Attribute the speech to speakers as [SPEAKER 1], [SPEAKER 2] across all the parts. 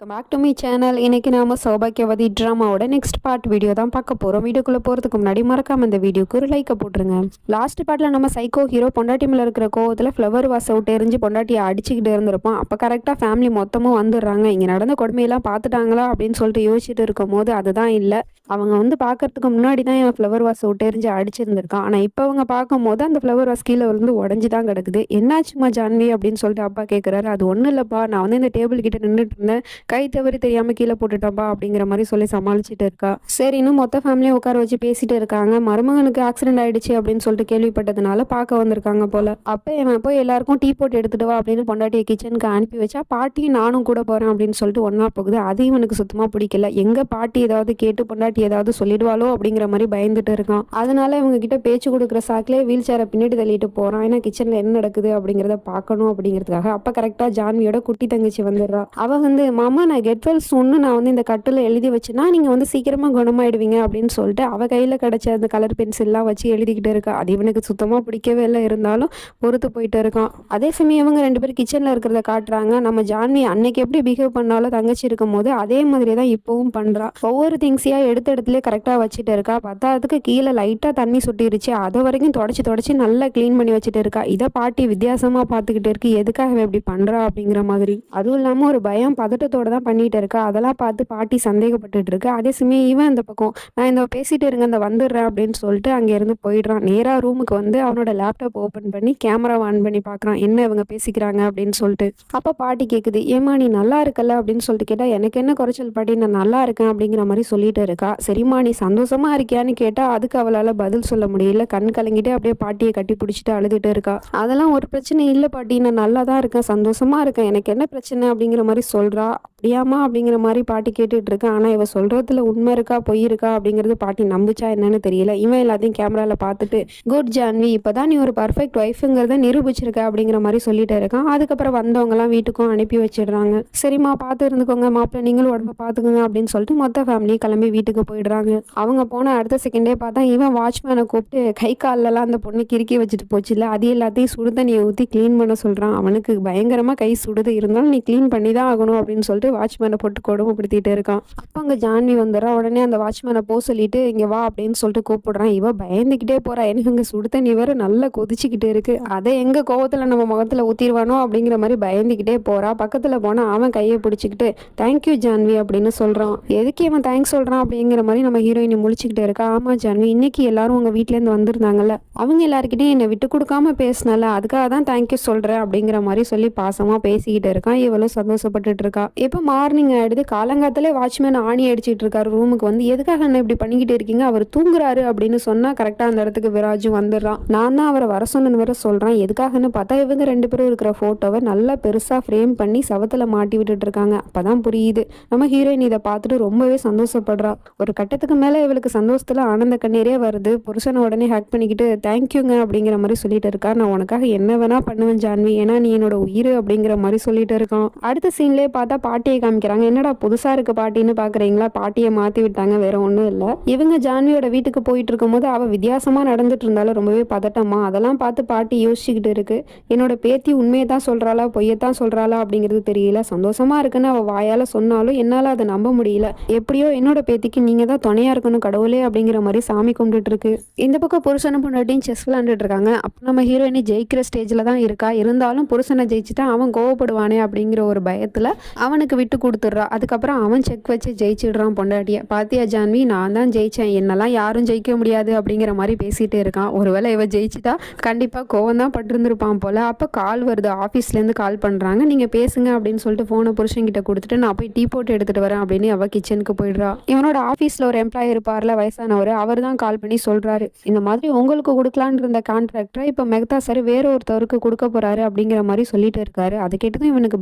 [SPEAKER 1] Welcome back to me channel. இன்னைக்கு நாம சௌபாக்கியவதி ட்ராமாவோட நெக்ஸ்ட் பார்ட் வீடியோ தான் பார்க்க போகிறோம். வீடியோக்குள்ளே போகிறதுக்கு முன்னாடி மறக்காம இந்த வீடியோக்கு ஒரு லைக்கை போட்டுருங்க. லாஸ்ட் பார்ட்டில் நம்ம சைக்கோ ஹீரோ பொண்டாட்டி மேலே இருக்கிற கோவத்தில் ஃப்ளவர் வாசை விட்டு எரிஞ்சு பொண்டாட்டியை அடிச்சுக்கிட்டு இருந்திருப்போம். அப்போ கரெக்டாக ஃபேமிலி மொத்தமும் வந்துடுறாங்க. இங்கே நடந்த கொடுமையெல்லாம் பார்த்துட்டாங்களா அப்படின்னு சொல்லிட்டு யோசிச்சுட்டு இருக்கும் போது அதுதான் இல்லை. அவங்க வந்து பார்க்கறதுக்கு முன்னாடி தான் என் ஃப்ளவர் வாசை விட்டு எரிஞ்சு அடிச்சிருந்திருக்கான். ஆனால் இப்போ அவங்க பார்க்கும்போது அந்த ஃப்ளவர் வாஸ் கீழே விழுந்து உடஞ்சி தான் கிடக்குது. என்னாச்சுமா ஜான்வி அப்படின்னு சொல்லிட்டு அப்பா கேட்குறாரு. அது ஒன்றும் இல்லைப்பா, நான் வந்து இந்த டேபிள் கிட்ட நின்றுட்டு இருந்தேன், கை தவறி தெரியாம கீழே போட்டுட்டப்பா அப்படிங்கிற மாதிரி சொல்லி சமாளிச்சுட்டு இருக்கா. சரி, இன்னும் மொத்த ஃபேமிலியும் உட்கார வச்சு பேசிட்டு இருக்காங்க. மருமகனுக்கு ஆக்சிடென்ட் ஆயிடுச்சு அப்படின்னு சொல்லிட்டு கேள்விப்பட்டதுனால பார்க்க வந்திருக்காங்க போல. அப்போ இவன் போய் எல்லாருக்கும் டீ போட்டு எடுத்துட்டு வா அப்படின்னு பொண்டாட்டியை கிச்சனுக்கு அனுப்பி வச்சா, பாட்டியும் நானும் கூட போறேன் அப்படின்னு சொல்லிட்டு ஒன்னா போகுது. அது இவனுக்கு சுத்தமா பிடிக்கல. எங்க பாட்டி ஏதாவது கேட்டு பொண்டாட்டி ஏதாவது சொல்லிடுவாளோ அப்படிங்கிற மாதிரி பயந்துட்டு இருக்கான். அதனால இவங்க கிட்ட பேச்சு கொடுக்குற சாக்கிலே வீல் சேரை பின்னாடி தள்ளிட்டு போறான். ஏன்னா கிச்சன்ல என்ன நடக்குது அப்படிங்கிறத பார்க்கணும் அப்படிங்கிறதுக்காக. அப்ப கரெக்டா ஜான்வியோட குட்டி தங்கச்சி வந்துடுறா. அவ வந்து, மாமா நான் கெட் வெல் சூன்னு நான் வந்து இந்த கட்டில் எழுதி வச்சுன்னா நீங்க வந்து சீக்கிரமா குணமாயிடுவீங்க அப்படின்னு சொல்லிட்டு அவ கையில கிடைச்ச அந்த கலர் பென்சில்லாம் வச்சு எழுதிக்கிட்டு இருக்கா. அது இவனுக்கு சுத்தமா பிடிக்கவே இல்லை. இருந்தாலும் பொறுத்து போயிட்டு இருக்கான். அதே சமயம் இவங்க ரெண்டு பேரும் கிச்சன்ல இருக்கிறத காட்டுறாங்க. நம்ம ஜான்வி அன்னைக்கு எப்படி பிஹேவ் பண்ணாலும் தங்கச்சி இருக்கும் போது அதே மாதிரி தான் இப்பவும் பண்றா. ஒவ்வொரு திங்ஸையா எடுத்த இடத்துல கரெக்டா வச்சுட்டு இருக்கா. பத்தாவதுக்கு கீழே லைட்டா தண்ணி சுட்டிருச்சு. அது வரைக்கும் தொடச்சி நல்லா கிளீன் பண்ணி வச்சுட்டு இருக்கா. இதை பாட்டி வித்தியாசமா பார்த்துக்கிட்டு இருக்கு. எதுக்காக இப்படி பண்றா அப்படிங்கிற மாதிரி. அதுவும் இல்லாம ஒரு பயம் பதட்டத்தோட தான் பண்ணிட்டு இருக்கா. அதெல்லாம் பார்த்து பாட்டி சந்தேகப்பட்டுட்டு இருக்கு. அதே சமயம் இவன் இந்த பக்கம், நான் இந்த பேசிட்டு இருங்க, இந்த வந்துடுறேன் அப்படின்னு சொல்லிட்டு அங்க இருந்து போயிடுறான். நேரா ரூமுக்கு வந்து அவனோட லேப்டாப் ஓபன் பண்ணி கேமரா ஆன் பண்ணி பாக்குறான், என்ன இவங்க பேசிக்கிறாங்க அப்படின்னு சொல்லிட்டு. அப்ப பாட்டி கேக்குது, ஏமா நீ நல்லா இருக்கல அப்படின்னு சொல்லிட்டு கேட்டா, எனக்கு என்ன குறைச்சல் பாட்டி, நான் நல்லா இருக்கேன் அப்படிங்கிற மாதிரி சொல்லிட்டு இருக்கா. சரிம்மா நீ சந்தோஷமா இருக்கியான்னு கேட்டா அதுக்கு அவளால பதில் சொல்ல முடியல. கண் கலங்கிட்டு அப்படியே பாட்டியை கட்டி பிடிச்சிட்டு அழுதுட்டு இருக்கா. அதெல்லாம் ஒரு பிரச்சனை இல்லை பாட்டி, நான் நல்லா தான் இருக்கேன், சந்தோஷமா இருக்கேன், எனக்கு என்ன பிரச்சனை அப்படிங்கிற மாதிரி சொல்றா. அப்படியாமா அப்படிங்கிற மாதிரி பாட்டி கேட்டுட்டு இருக்கா. ஆனா இவ சொல்றதுல உண்மை இருக்கா பொய் இருக்கா அப்படிங்கிறது பாட்டி நம்பிச்சா என்னன்னு தெரியல. இவன் எல்லாத்தையும் கேமரால பார்த்துட்டு, குட் ஜான்வி, இப்பதான் நீ ஒரு பர்ஃபெக்ட் ஒய்ஃபுங்கிறத நிரூபிச்சிருக்க அப்படிங்கிற மாதிரி சொல்லிட்டு இருக்கான். அதுக்கப்புறம் வந்தவங்க எல்லாம் வீட்டுக்கும் அனுப்பி வச்சிடுறாங்க. சரிம்மா பார்த்து இருந்துக்கோங்க, மாப்பிள்ளை நீங்களும் உடம்ப பார்த்துக்கோங்க அப்படின்னு சொல்லிட்டு மொத்த ஃபேமிலி கிளம்பி வீட்டுக்கு போயிடுறாங்க. அவங்க போன அடுத்த செகண்டே பார்த்தா இவன் வாட்ச்மேனை கூப்பிட்டு கை காலெல்லாம் அந்த பொண்ணு கிறுக்கி வச்சுட்டு போச்சுல, அது எல்லாத்தையும் சுடு தண்ணியை ஊற்றி க்ளீன் பண்ண சொல்கிறான். அவனுக்கு பயங்கரமாக கை சுடுது. இருந்தாலும் நீ க்ளீன் பண்ணி தான் ஆகணும் அப்படின்னு சொல்லிட்டு வாட்ச்மேனை போட்டு கொடுமைப்படுத்திட்டு இருக்கான். அப்போ அங்கே ஜான்வி வந்துடுறா. உடனே அந்த வாட்ச்மேனை போக சொல்லிட்டு இங்கே வா அப்படின்னு சொல்லிட்டு கூப்பிடுறான். இவ பயந்துக்கிட்டே போறா. எனக்கு இங்கே சுடு தண்ணி வேற நல்லா கொதிச்சுக்கிட்டு இருக்கு, அதை எங்க கோவத்தில் நம்ம முகத்தில் ஊற்றிடுவானோ அப்படிங்கிற மாதிரி பயந்துக்கிட்டே போறா. பக்கத்தில் போனால் அவன் கையை பிடிச்சிக்கிட்டு தேங்க்யூ ஜான்வி அப்படின்னு சொல்கிறான். எதுக்கு இவன் தேங்க்ஸ் சொல்கிறான் அப்படிங்கிற மாதிரி நம்ம ஹீரோயினி முழிச்சுக்கிட்டு இருக்கா. ஆமா ஜான்வி, இன்னைக்கு எல்லாரும் உங்க வீட்டிலேருந்து வந்திருந்தாங்கல்ல, அவங்க எல்லாருக்கிட்டையும் என்னை விட்டு கொடுக்காம பேசினால, அதுக்காக தான் தேங்க்யூ சொல்றேன் அப்படிங்கிற மாதிரி சொல்லி பாசமா பேசிக்கிட்டு இருக்கான். இவளும் சந்தோஷப்பட்டுட்டு இருக்கா. இப்போ மார்னிங் ஆயிடுது. காலங்காத்தாலே வாட்ச்மேன் ஆணி அடிச்சுட்டு இருக்காரு ரூமுக்கு வந்து. எதுக்காக என்ன இப்படி பண்ணிக்கிட்டு இருக்கீங்க, அவர் தூங்குறாரு அப்படின்னு சொன்னா கரெக்டா அந்த இடத்துக்கு விராஜும் வந்துடுறான். நான் தான் அவரை வர சொன்னு வேற சொல்றான். எதுக்காகன்னு பார்த்தா இவங்க ரெண்டு பேரும் இருக்கிற போட்டோவை நல்லா பெருசா ஃப்ரேம் பண்ணி சவத்துல மாட்டி விட்டுட்டு இருக்காங்க. அப்பதான் புரியுது. நம்ம ஹீரோயின் இதை பார்த்துட்டு ரொம்பவே சந்தோஷப்படுறா. ஒரு கட்டத்துக்கு மேல இவளுக்கு சந்தோஷத்துல ஆனந்த கண்ணீரே வருது. புருஷனை உடனே ஹேக் பண்ணிக்கிட்டு தேங்க்யூங்க அப்படிங்கிற மாதிரி சொல்லிட்டு இருக்கா. நான் உனக்காக என்ன வேணா பண்ணுவேன் ஜான்வி, ஏன்னா நீ என்னோட உயிர் அப்படிங்கிற மாதிரி சொல்லிட்டு இருக்கான். அடுத்த சீன்லயே பார்த்தா பாட்டியை காமிக்கிறாங்க. என்னடா புதுசா இருக்கு பாட்டின்னு பாக்குறீங்களா, பாட்டியை மாத்தி விட்டாங்க, வேற ஒண்ணும் இல்ல. இவங்க ஜான்வியோட வீட்டுக்கு போயிட்டு இருக்கும் போது அவ வித்தியாசமா நடந்துட்டு இருந்தாலும் ரொம்பவே பதட்டமா. அதெல்லாம் பார்த்து பாட்டி யோசிச்சுக்கிட்டு இருக்கு. என்னோட பேத்தி உண்மையை தான் சொல்றாளா பொய்யத்தான் சொல்றாளா அப்படிங்கிறது தெரியல. சந்தோஷமா இருக்குன்னு அவ வாயால சொன்னாலும் என்னால அதை நம்ப முடியல. எப்படியோ என்னோட பேத்திக்கு நீங்க தான் துணையா இருக்கணும் கடவுளே அப்படிங்கிற மாதிரி சாமி கும்பிட்டு இருக்கு. இந்த பக்கம் புருஷனும் பொண்டாட்டியும் செஸ் விளையாண்டுட்டு இருக்காங்க. அப்போ நம்ம ஹீரோயினி ஜெயிக்கிற ஸ்டேஜ்ல தான் இருக்கா. இருந்தாலும் புருஷனை ஜெயிச்சுட்டா அவன் கோவப்படுவானே அப்படிங்கிற ஒரு பயத்துல அவனுக்கு விட்டு கொடுத்துட்றா. அதுக்கப்புறம் அவன் செக் வச்சு ஜெயிச்சிடுறான் பொண்டாட்டிய. பாத்தியா ஜான்வி, நான் தான் ஜெயிச்சேன், என்னெல்லாம் யாரும் ஜெயிக்க முடியாது அப்படிங்கிற மாதிரி பேசிட்டே இருக்கான். ஒருவேளை இவ ஜெயிச்சுட்டா கண்டிப்பா கோவம் தான் பட்டிருந்திருப்பான் போல. அப்ப கால் வருது, ஆபீஸ்ல இருந்து கால் பண்றாங்க. நீங்க பேசுங்க அப்படின்னு சொல்லிட்டு போனை புருஷன் கிட்ட கொடுத்துட்டு நான் போய் டீ போட்டு எடுத்துட்டு வரேன் அப்படின்னு அவ கிச்சனுக்கு போயிடுறா. இவனோட ஆஃபீஸில் ஒரு எம்ப்ளாயி இருப்பார்ல வயசானவர், அவர் தான் கால் பண்ணி சொல்கிறாரு, இந்த மாதிரி உங்களுக்கு கொடுக்கலான்னு இருந்த கான்ட்ராக்டரை இப்போ மெகதா சார் வேற ஒருத்தவருக்கு கொடுக்க போகிறாரு அப்படிங்கிற மாதிரி சொல்லிட்டு இருக்காரு. அதை கேட்டதும் இவனுக்கு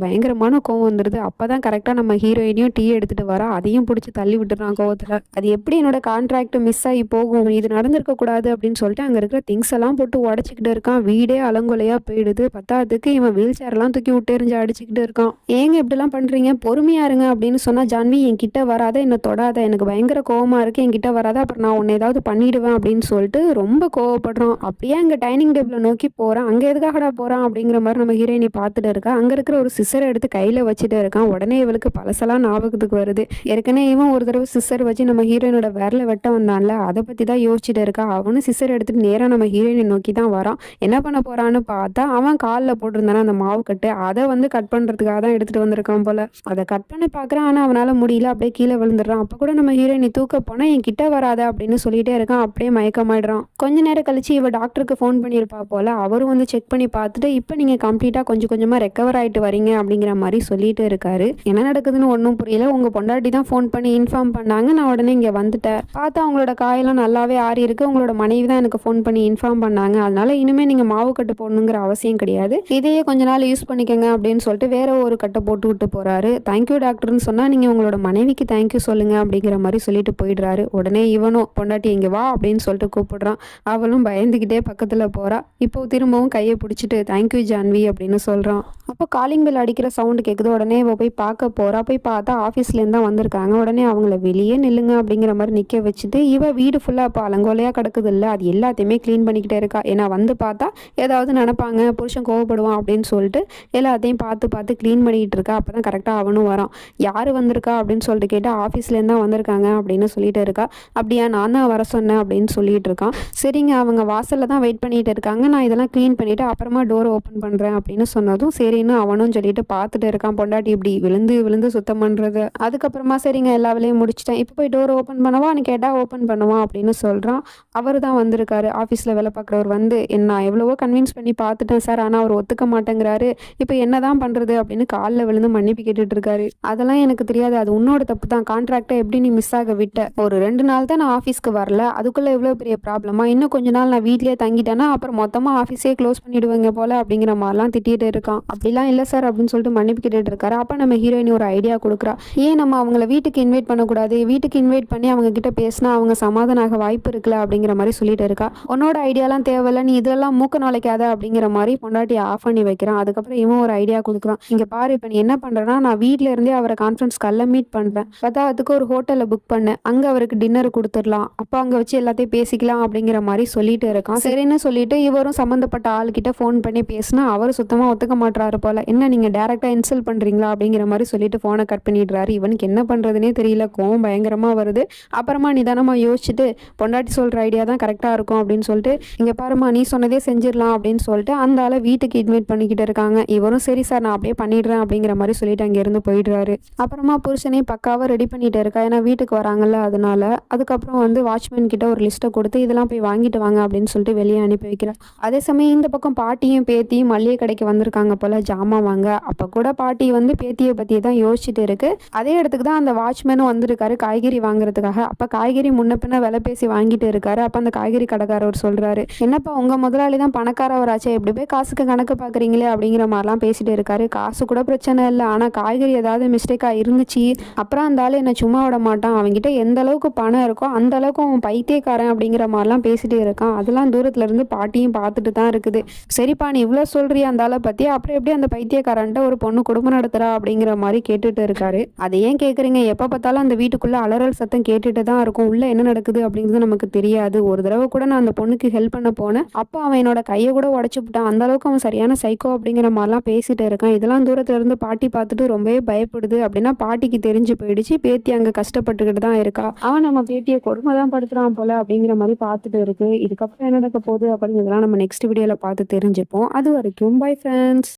[SPEAKER 1] பயங்கரமான கோவம் வந்துடுது. அப்போ தான் கரெக்டாக நம்ம ஹீரோயினையும் டீ எடுத்துகிட்டு வரா. அதையும் பிடிச்சி தள்ளி விட்டுறான் கோவத்தில். அது எப்படி என்னோட கான்ட்ராக்ட் மிஸ் ஆகி போகும், இது நடந்திருக்க கூடாது அப்படின்னு சொல்லிட்டு அங்கே இருக்கிற திங்ஸ் எல்லாம் போட்டு உடச்சிக்கிட்டு இருக்கான். வீடே அலங்கொலையாக போயிடுது. பத்தாவதுக்கு இவன் வீல் சேர்லாம் தூக்கி விட்டு எறிஞ்சு அடிச்சுக்கிட்டு இருக்கான். ஏங்க இப்படிலாம் பண்ணுறீங்க, பொறுமையா இருங்க அப்படின்னு சொன்னால், ஜான்வி என் கிட்ட வராத, என்ன தொடாத, எனக்கு பயங்கர பயங்கர கோவமா இருக்கு, என்கிட்ட வராத, அப்புறம் நான் உன்னை ஏதாவது பண்ணிடுவேன் அப்படின்னு சொல்லிட்டு ரொம்ப கோவப்படுறான். அப்படியே அங்கே டைனிங் டேபிளை நோக்கி போகிறான். அங்கே எதுக்காகடா போகிறான் அப்படிங்கிற மாதிரி நம்ம ஹீரோயினி பார்த்துட்டு இருக்கா. அங்கே இருக்கிற ஒரு சிஸ்ஸரை எடுத்து கையில் வச்சுட்டு இருக்கான். உடனே இவளுக்கு பழசெல்லாம் ஞாபகத்துக்கு வருது. ஏற்கனவே இவன் ஒரு தடவை சிஸ்ஸர் வச்சு நம்ம ஹீரோயினோட விரல வெட்ட வந்தான்ல, அதை பற்றி தான் யோசிச்சுட்டு இருக்கா. அவனும் சிஸ்ஸர் எடுத்துட்டு நேராக நம்ம ஹீரோயினை நோக்கி தான் வரான். என்ன பண்ண போறான்னு பார்த்தா அவன் காலில் போட்டிருந்தானே அந்த மாவு கட்டு, அதை வந்து கட் பண்ணுறதுக்காக தான் எடுத்துகிட்டு வந்திருக்கான் போல. அதை கட் பண்ணி பார்க்குறான். ஆனால் அவனால் முடியல, அப்படியே கீழே விழுந்துடுறான். அப்போ கூட நம்ம ஹீரோயினி தூக்க போனால் என் கிட்ட வராத அப்படின்னு சொல்லிட்டே இருக்கான். அப்படியே மயக்கமாயிடுறான். கொஞ்ச நேரம் கழிச்சு இவ டாக்டருக்கு ஃபோன் பண்ணியிருப்பா போல. அவரும் வந்து செக் பண்ணி பார்த்துட்டு இப்போ நீங்கள் கம்ப்ளீட்டாக கொஞ்சம் கொஞ்சமாக ரெக்கவர் ஆகிட்டு வரீங்க அப்படிங்கிற மாதிரி சொல்லிட்டு இருக்காரு. என்ன நடக்குதுன்னு ஒன்றும் புரியல. உங்கள் பொண்டாட்டி தான் ஃபோன் பண்ணி இன்ஃபார்ம் பண்ணாங்க, நான் உடனே இங்கே வந்துட்டேன். பார்த்தா அவங்களோட காயெல்லாம் நல்லாவே ஆறி இருக்கு. உங்களோட மனைவி தான் எனக்கு ஃபோன் பண்ணி இன்ஃபார்ம் பண்ணாங்க. அதனால இனிமேல் நீங்கள் மாவு கட்டு போடணுங்கிற அவசியம் கிடையாது, இதையே கொஞ்ச நாள் யூஸ் பண்ணிக்கோங்க அப்படின்னு சொல்லிட்டு வேற ஒரு கட்டை போட்டு விட்டு போறாரு. தேங்க்யூ டாக்டர்னு சொன்னா நீங்கள் உங்களோட மனைவிக்கு தேங்க்யூ சொல்லுங்க அப்படிங்கிற மாதிரி சொல்லிட்டு போயிடுறாரு. உடனே இவனும் பொண்டாட்டி இங்கே வா அப்படின்னு சொல்லிட்டு கூப்பிடுறான். அவளும் பயந்துக்கிட்டே பக்கத்தில் போறா. இப்போ திரும்பவும் கையை பிடிச்சிட்டு தேங்க்யூ ஜான்வி அப்படின்னு சொல்றான். அப்போ காலிங் பெல் அடிக்கிற சவுண்டு கேட்குது. உடனே இவ போய் பார்க்க போறா. போய் பார்த்தா ஆஃபீஸ்லேருந்து தான் வந்திருக்காங்க. உடனே அவங்கள வெளியே நில்லுங்க அப்படிங்கிற மாதிரி நிற்க வச்சுட்டு இவ வீடு ஃபுல்லாக இப்போ அலங்கோலையாக கிடக்குது இல்லை, அது எல்லாத்தையுமே க்ளீன் பண்ணிக்கிட்டே இருக்கா. ஏன்னா வந்து பார்த்தா ஏதாவது நினைப்பாங்க, புருஷன் கோவப்படுவான் அப்படின்னு சொல்லிட்டு எல்லாத்தையும் பார்த்து பார்த்து க்ளீன் பண்ணிக்கிட்டு இருக்கா. அப்போ தான் கரெக்டாக அவனும் வரான். யார் வந்திருக்கா அப்படின்னு சொல்லிட்டு கேட்டால் ஆஃபீஸ்லேருந்து தான் வந்திருக்காங்க அப்படின்னு சொல்லிட்டு இருக்கா. அப்படியா, நான் தான் வர சொன்னேன் அப்படின்னு சொல்லிட்டு இருக்கான். சரிங்க, அவங்க வாசலில் தான் வெயிட் பண்ணிட்டு இருக்காங்க, நான் இதெல்லாம் க்ளீன் பண்ணிவிட்டு அப்புறமா டோரை ஓப்பன் பண்ணுறேன் அப்படின்னு சொன்னதும் சரின்னு அவனும் சொல்லிட்டு பார்த்துட்டு இருக்கான். பொண்டாட்டி இப்படி விழுந்து விழுந்து சுத்தம் பண்ணுறது. அதுக்கப்புறமா சரிங்க எல்லா வேலையும் முடிச்சிட்டேன், இப்போ போய் டோரை ஓப்பன் பண்ணவான்னு கேட்டால் ஓப்பன் பண்ணுவான் அப்படின்னு சொல்கிறான். அவர் தான் வந்திருக்காரு. ஆஃபீஸில் வேலை பார்க்குறவர் வந்து நான் எவ்வளவோ கன்வின்ஸ் பண்ணி பார்த்துட்டேன் சார், ஆனால் அவர் ஒத்துக்க மாட்டேங்கிறாரு, இப்போ என்ன தான் பண்ணுறது அப்படின்னு காலில் விழுந்து மன்னிப்பு கேட்டுட்டு இருக்காரு. அதெல்லாம் எனக்கு தெரியாது, அது உன்னோட தப்பு தான், கான்ட்ராக்டை எப்படி நீ மிஸ் ஆக விட்ட, ஒரு 2 நாள் தான் நான் ஆஃபீஸ்க்கு வரல, அதுக்குள்ளே எவ்வளோ பெரிய ப்ராப்ளமா, இன்னும் கொஞ்ச நாள் நான் வீட்லேயே தங்கிட்டேன்னா அப்புறம் மொத்தமாக ஆஃபீஸே க்ளோஸ் பண்ணிவிடுவாங்க போல் அப்படிங்கிற மாதிரிலாம் திட்டிகிட்டு இருக்கான். அப்படிலாம் இல்லை சார் அப்படின்னு சொல்லிட்டு மன்னிப்பு கேட்டுட்டு இருக்காரு. அப்போ நம்ம ஹீரோயினி ஒரு ஐடியா கொடுக்குறா. ஏன் நம்ம அவங்கள வீட்டுக்கு இன்வைட் பண்ணக்கூடாது, வீட்டுக்கு இன்வைட் பண்ணி அவங்க கிட்ட பேசினா அவங்க சமாதானம் ஆக வாய்ப்பு இருக்குல்ல அப்படிங்கிற மாதிரி சொல்லிட்டு இருக்கா. உன்னோட ஐடியாலாம் தேவையில்ல, நீ இதெல்லாம் மூக்க நுழைக்காத அப்படிங்கிற மாதிரி பொண்டாட்டி ஆஃப் பண்ணி வைக்கிறான். அதுக்கப்புறம் இவன் ஒரு ஐடியா கொடுக்குறான். இங்கே பாரு, இப்போ நீ என்ன பண்ணுறேன்னா, நான் வீட்டில் இருந்தே அவரை கான்ஃபரன்ஸ் காலில் மீட் பண்ணுறேன், பத்தாவதுக்கு ஒரு ஹோட்டலில் புக் பண்ணேன், அங்கே அவருக்கு டின்னர் கொடுத்துடலாம், அப்போ அங்கே வச்சு எல்லாத்தையும் பேசிக்கலாம் அப்படிங்கிற மாதிரி சொல்லிட்டு இருக்கான். சரின்னு சொல்லிட்டு இவரும் சம்மந்தப்பட்ட ஆளுக்கிட்ட ஃபோன் பண்ணி பேசினா அவர் சுத்தமாக ஒத்துக்க மாட்டாரு போல. என்ன நீங்கள் டேரெக்டாக இன்சல்ட் பண்ணுறீங்களா அப்படிங்கிற மாதிரி சொல்லிட்டு ஃபோனை கட் பண்ணிடுறாரு. இவனுக்கு என்ன பண்ணுறதுனே தெரியல, கோவம் பயங்கரமாக வருது. அப்புறமா நிதானமாக யோசிச்சுட்டு பொண்டாட்டி சொல்கிற ஐடியா தான் கரெக்டாக இருக்கும் அப்படின்னு சொல்லிட்டு இங்கே பாருமா நீ சொன்னதே செஞ்சிடலாம் அப்படின்னு சொல்லிட்டு அந்த ஆளை வீட்டுக்கு இன்வைட் பண்ணிக்கிட்டு இருக்காங்க. இவரும் சரி சார் நான் அப்படியே பண்ணிடுறேன் அப்படிங்கிற மாதிரி சொல்லிட்டு அங்கேருந்து போயிடுறாரு. அப்புறமா புருஷனையும் பக்காவாக ரெடி பண்ணிட்டு இருக்கா, ஏன்னா வீட்டுக்கு வராங்கல்ல அதனால. அதுக்கப்புறம் வந்து வாட்ச்மேன் கிட்ட ஒரு லிஸ்ட்டை கொடுத்து இதெல்லாம் போய் வாங்கிட்டு வாங்க அப்படின்னு சொல்லிட்டு வெளியே அனுப்பி வைக்கிறேன். அதே சமயம் இந்த பக்கம் பாட்டியும் பேத்தியும் மல்லிகை கடைக்கு வந்திருக்காங்க போல ஜாமான் வாங்க. அப்போ கூட பாட்டி வந்து பேத்தியை பற்றி தான் யோசிச்சுட்டு இருக்கு. அதே இடத்துக்கு தான் அந்த வாட்ச்மேனும் வந்திருக்காரு காய்கறி வாங்குறதுக்காக. அப்போ காய்கறி முன்ன பின்ன விலை பேசி வாங்கிட்டு இருக்காரு. அப்போ அந்த காய்கறி கடைக்காரவர் சொல்றாரு, என்னப்பா உங்க முதலாளி தான் பணக்காரவராச்சே, எப்படி போய் காசுக்கு கணக்கு பார்க்குறீங்களே அப்படிங்கிற மாதிரிலாம் பேசிட்டு இருக்காரு. காசு கூட பிரச்சனை இல்லை, ஆனால் காய்கறி ஏதாவது மிஸ்டேக்காக இருந்துச்சு அப்புறம் அந்த ஆள் என்னை சும்மா விட மாட்டான், அவன்கிட்ட எந்த அளவுக்கு பணம் இருக்கோ அந்த அளவுக்கு அவன் பைத்தியக்காரன் அப்படிங்கிற மாதிரிலாம் பேசிட்டே இருக்கான். அதெல்லாம் தூரத்துல இருந்து பாட்டியும் பார்த்துட்டு தான் இருக்குது. சரிப்பா நீ இவ்வளோ சொல்றியா அந்த ஆளை பற்றி, அப்புறம் எப்படி அந்த பைத்தியக்காரன்ட்ட ஒரு பொண்ணு குடும்பம் நடத்துறா அப்படிங்கிற மாதிரி கேட்டுட்டு இருக்காரு. அதை ஏன் கேட்குறீங்க, எப்போ பார்த்தாலும் அந்த வீட்டுக்குள்ளே அலறல் சத்தம் கேட்டுட்டு தான் இருக்கும், உள்ளே என்ன நடக்குது அப்படிங்கிறது நமக்கு தெரியாது. ஒரு தடவை கூட நான் அந்த பொண்ணுக்கு ஹெல்ப் பண்ண போனேன், அப்போ அவன் என்னோட கையை கூட உடச்சு விட்டான், அந்த அளவுக்கு அவன் சரியான சைக்கோ அப்படிங்கிற மாதிரிலாம் பேசிட்டு இருக்கான். இதெல்லாம் தூரத்துல இருந்து பாட்டி பார்த்துட்டு ரொம்பவே பயப்படுது. அப்படின்னா பாட்டிக்கு தெரிஞ்சு போயிடுச்சு பேத்தி அங்கே கஷ்டப்பட்டுக்கிட்டு தான் இருக்கா, அவன் நம்ம பேத்தியை கொடுமை தான் படுத்துறான் போல அப்படிங்கிற மாதிரி பார்த்துட்டு இருக்கு. இதுக்கப்புறம் என்ன நடக்க போகுது அப்படிங்கிறதெல்லாம் நம்ம நெக்ஸ்ட் வீடியோவில் பார்த்து தெரிஞ்சுப்போம். அது வரைக்கும் பை ஃப்ரெண்ட்ஸ்.